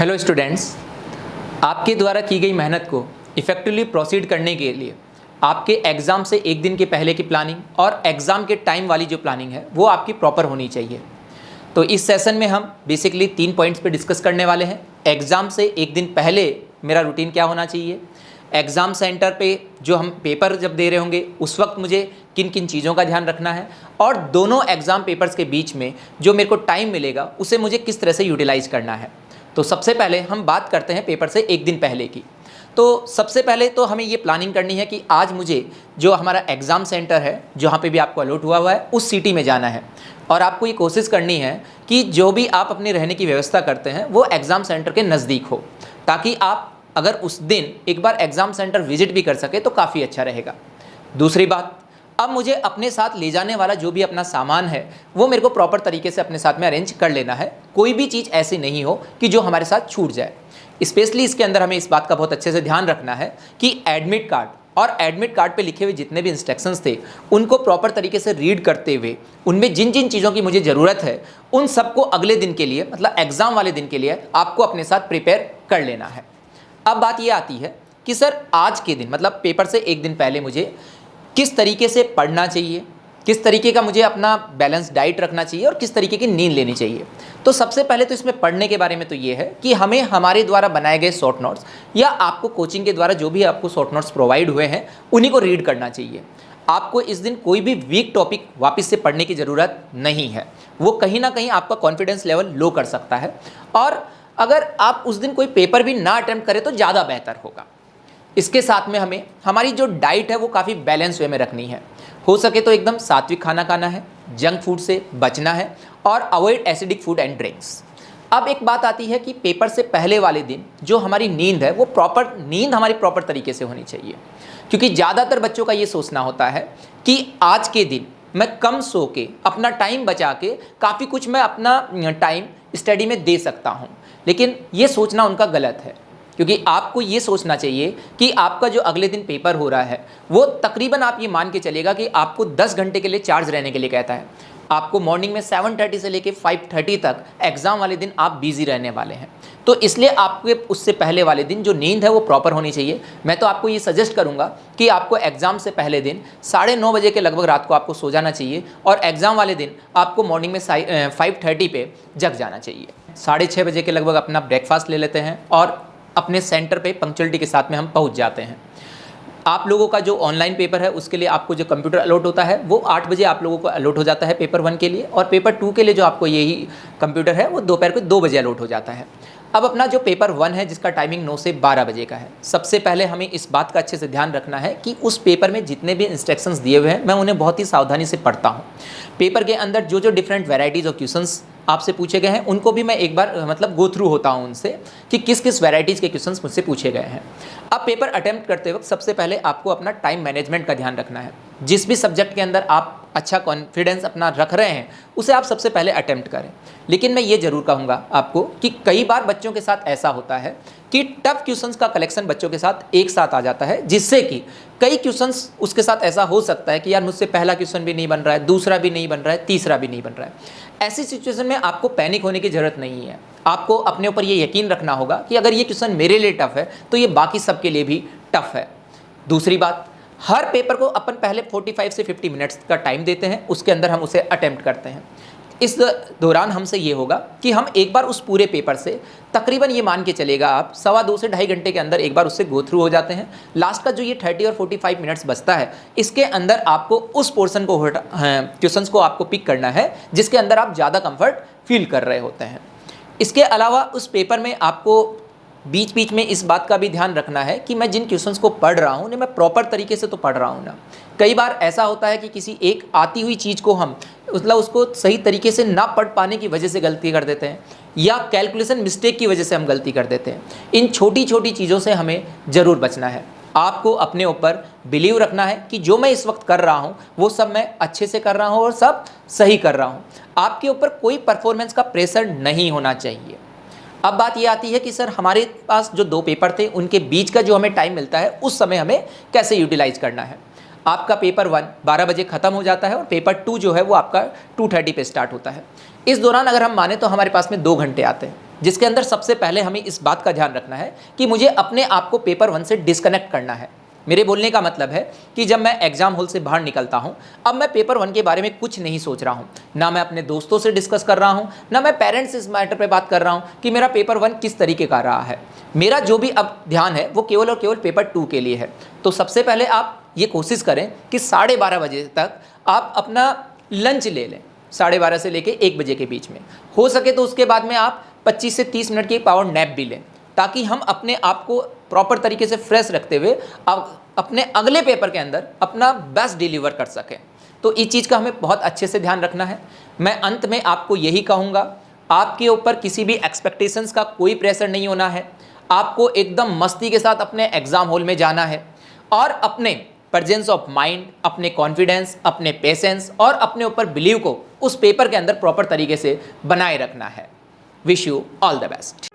Hello students, आपके द्वारा की गई मेहनत को इफ़ेक्टिवली प्रोसीड करने के लिए आपके एग्ज़ाम से एक दिन के पहले की प्लानिंग और एग्ज़ाम के टाइम वाली जो प्लानिंग है वो आपकी प्रॉपर होनी चाहिए। तो इस सेशन में हम बेसिकली 3 पॉइंट्स पे डिस्कस करने वाले हैं। एग्ज़ाम से एक दिन पहले मेरा रूटीन क्या होना चाहिए, एग्ज़ाम सेंटर पे जो हम पेपर जब दे रहे होंगे उस वक्त मुझे किन किन चीज़ों का ध्यान रखना है, और दोनों एग्ज़ाम पेपर्स के बीच में जो मेरे को टाइम मिलेगा उसे मुझे किस तरह से यूटिलाइज़ करना है। तो सबसे पहले हम बात करते हैं पेपर से एक दिन पहले की। तो सबसे पहले तो हमें ये प्लानिंग करनी है कि आज मुझे जो हमारा एग्ज़ाम सेंटर है जहाँ पे भी आपको अलॉट हुआ है उस सिटी में जाना है, और आपको ये कोशिश करनी है कि जो भी आप अपने रहने की व्यवस्था करते हैं वो एग्ज़ाम सेंटर के नज़दीक हो, ताकि आप अगर उस दिन एक बार एग्ज़ाम सेंटर विजिट भी कर सके तो काफ़ी अच्छा रहेगा। दूसरी बात, अब मुझे अपने साथ ले जाने वाला जो भी अपना सामान है वो मेरे को प्रॉपर तरीके से अपने साथ में अरेंज कर लेना है। कोई भी चीज़ ऐसी नहीं हो कि जो हमारे साथ छूट जाए। स्पेशली इसके अंदर हमें इस बात का बहुत अच्छे से ध्यान रखना है कि एडमिट कार्ड और एडमिट कार्ड पे लिखे हुए जितने भी इंस्ट्रक्शंस थे उनको प्रॉपर तरीके से रीड करते हुए उनमें जिन जिन चीज़ों की मुझे ज़रूरत है उन सबको अगले दिन के लिए, मतलब एग्ज़ाम वाले दिन के लिए आपको अपने साथ प्रिपेयर कर लेना है। अब बात ये आती है कि सर आज के दिन, मतलब पेपर से एक दिन पहले मुझे किस तरीके से पढ़ना चाहिए, किस तरीके का मुझे अपना बैलेंस डाइट रखना चाहिए और किस तरीके की नींद लेनी चाहिए। तो सबसे पहले तो इसमें पढ़ने के बारे में तो ये है कि हमें हमारे द्वारा बनाए गए शॉर्ट नोट्स या आपको कोचिंग के द्वारा जो भी आपको शॉर्ट नोट्स प्रोवाइड हुए हैं उन्हीं को रीड करना चाहिए। आपको इस दिन कोई भी वीक टॉपिक वापस से पढ़ने की ज़रूरत नहीं है, वो कहीं ना कहीं आपका कॉन्फिडेंस लेवल लो कर सकता है, और अगर आप उस दिन कोई पेपर भी ना अटेम्प्ट करें तो ज़्यादा बेहतर होगा। इसके साथ में हमें हमारी जो डाइट है वो काफ़ी बैलेंस वे में रखनी है। हो सके तो एकदम सात्विक खाना खाना है, जंक फूड से बचना है और avoid acidic food and drinks. अब एक बात आती है कि पेपर से पहले वाले दिन जो हमारी नींद है वो हमारी प्रॉपर तरीके से होनी चाहिए, क्योंकि ज़्यादातर बच्चों का ये सोचना होता है कि आज के दिन मैं कम सो के अपना टाइम बचा के काफ़ी कुछ मैं अपना टाइम स्टडी में दे सकता हूँ, लेकिन ये सोचना उनका गलत है। क्योंकि आपको ये सोचना चाहिए कि आपका जो अगले दिन पेपर हो रहा है वो तकरीबन आप ये मान के चलेगा कि आपको 10 घंटे के लिए चार्ज रहने के लिए कहता है। आपको मॉर्निंग में 7:30 से लेके 5:30 तक एग्ज़ाम वाले दिन आप बिजी रहने वाले हैं, तो इसलिए आपके उससे पहले वाले दिन जो नींद है वो प्रॉपर होनी चाहिए। मैं तो आपको ये सजेस्ट करूंगा कि आपको एग्ज़ाम से पहले दिन 9:30 बजे के लगभग रात को आपको सो जाना चाहिए, और एग्ज़ाम वाले दिन आपको मॉर्निंग में 5:30 पे जग जाना चाहिए। 6:30 बजे के लगभग अपना ब्रेकफास्ट ले लेते हैं और अपने सेंटर पे पंक्चुअलिटी के साथ में हम पहुंच जाते हैं। आप लोगों का जो ऑनलाइन पेपर है उसके लिए आपको जो कंप्यूटर अलॉट होता है वो 8 बजे आप लोगों को अलॉट हो जाता है पेपर 1 के लिए, और पेपर 2 के लिए जो आपको यही कंप्यूटर है वो दोपहर को 2 बजे अलॉट हो जाता है। अब अपना जो पेपर 1 है जिसका टाइमिंग 9 से 12 बजे का है, सबसे पहले हमें इस बात का अच्छे से ध्यान रखना है कि उस पेपर में जितने भी इंस्ट्रक्शंस दिए हुए हैं मैं उन्हें बहुत ही सावधानी से पढ़ता हूँ। पेपर के अंदर जो जो डिफरेंट वेराइटीज़ ऑफ क्वेश्चंस आपसे पूछे गए हैं उनको भी मैं एक बार गो थ्रू होता हूं उनसे कि किस किस वैरायटीज़ के क्वेश्चंस मुझसे पूछे गए हैं। अब पेपर अटेम्प्ट करते वक्त सबसे पहले आपको अपना टाइम मैनेजमेंट का ध्यान रखना है। जिस भी सब्जेक्ट के अंदर आप अच्छा कॉन्फिडेंस अपना रख रहे हैं उसे आप सबसे पहले अटेम्प्ट करें। लेकिन मैं ये ज़रूर कहूँगा आपको कि कई बार बच्चों के साथ ऐसा होता है कि टफ क्वेश्चंस का कलेक्शन बच्चों के साथ एक साथ आ जाता है, जिससे कि कई क्वेश्चंस उसके साथ ऐसा हो सकता है कि यार मुझसे पहला क्वेश्चन भी नहीं बन रहा है, दूसरा भी नहीं बन रहा है, तीसरा भी नहीं बन रहा है। ऐसी सिचुएशन में आपको पैनिक होने की ज़रूरत नहीं है। आपको अपने ऊपर ये यकीन रखना होगा कि अगर ये क्वेश्चन मेरे लिए टफ है तो ये बाकी सबके लिए भी टफ है। दूसरी बात, हर पेपर को अपन पहले 45 से 50 मिनट्स का टाइम देते हैं, उसके अंदर हम उसे अटेम्प्ट करते हैं। इस दौरान हमसे ये होगा कि हम एक बार उस पूरे पेपर से तकरीबन ये मान के चलेगा आप 2.25 से 2.5 घंटे के अंदर एक बार उससे गो थ्रू हो जाते हैं। लास्ट का जो ये 30 और 45 मिनट्स बचता है इसके अंदर आपको उस पोर्शन को क्वेश्चंस को आपको पिक करना है जिसके अंदर आप ज़्यादा कंफर्ट फील कर रहे होते हैं। इसके अलावा उस पेपर में आपको बीच बीच में इस बात का भी ध्यान रखना है कि मैं जिन क्वेश्चंस को पढ़ रहा हूँ उन्हें मैं प्रॉपर तरीके से तो पढ़ रहा हूँ ना। कई बार ऐसा होता है कि किसी एक आती हुई चीज़ को हम उसको सही तरीके से ना पढ़ पाने की वजह से गलती कर देते हैं, या कैलकुलेशन मिस्टेक की वजह से हम गलती कर देते हैं। इन छोटी छोटी चीज़ों से हमें ज़रूर बचना है। आपको अपने ऊपर बिलीव रखना है कि जो मैं इस वक्त कर रहा हूँ वो सब मैं अच्छे से कर रहा हूँ और सब सही कर रहा हूँ। आपके ऊपर कोई परफॉर्मेंस का प्रेशर नहीं होना चाहिए। अब बात ये आती है कि सर हमारे पास जो 2 पेपर थे उनके बीच का जो हमें टाइम मिलता है उस समय हमें कैसे यूटिलाइज करना है। आपका पेपर 1 12 बजे ख़त्म हो जाता है और पेपर 2 जो है वो आपका 2:30 पे स्टार्ट होता है। इस दौरान अगर हम माने तो हमारे पास में 2 घंटे आते हैं, जिसके अंदर सबसे पहले हमें इस बात का ध्यान रखना है कि मुझे अपने आप को पेपर 1 से डिस्कनेक्ट करना है। मेरे बोलने का मतलब है कि जब मैं एग्जाम हॉल से बाहर निकलता हूं, अब मैं पेपर 1 के बारे में कुछ नहीं सोच रहा हूं, ना मैं अपने दोस्तों से डिस्कस कर रहा हूं, ना मैं पेरेंट्स इस मैटर पे बात कर रहा हूं कि मेरा पेपर 1 किस तरीके का रहा है। मेरा जो भी अब ध्यान है वो केवल और केवल पेपर 2 के लिए है। तो सबसे पहले आप ये कोशिश करें कि 12:30 बजे तक आप अपना लंच ले लें, 12:30 से लेकर 1 बजे के बीच में। हो सके तो उसके बाद में आप 25 से 30 मिनट की पावर नैप भी लें, ताकि हम अपने आप को प्रॉपर तरीके से फ्रेश रखते हुए अपने अगले पेपर के अंदर अपना बेस्ट डिलीवर कर सकें। तो इस चीज़ का हमें बहुत अच्छे से ध्यान रखना है। मैं अंत में आपको यही कहूँगा, आपके ऊपर किसी भी एक्सपेक्टेशंस का कोई प्रेशर नहीं होना है। आपको एकदम मस्ती के साथ अपने एग्ज़ाम हॉल में जाना है और अपने प्रेजेंस ऑफ माइंड, अपने कॉन्फिडेंस, अपने पेशेंस और अपने ऊपर बिलीव को उस पेपर के अंदर प्रॉपर तरीके से बनाए रखना है। Wish you all the best.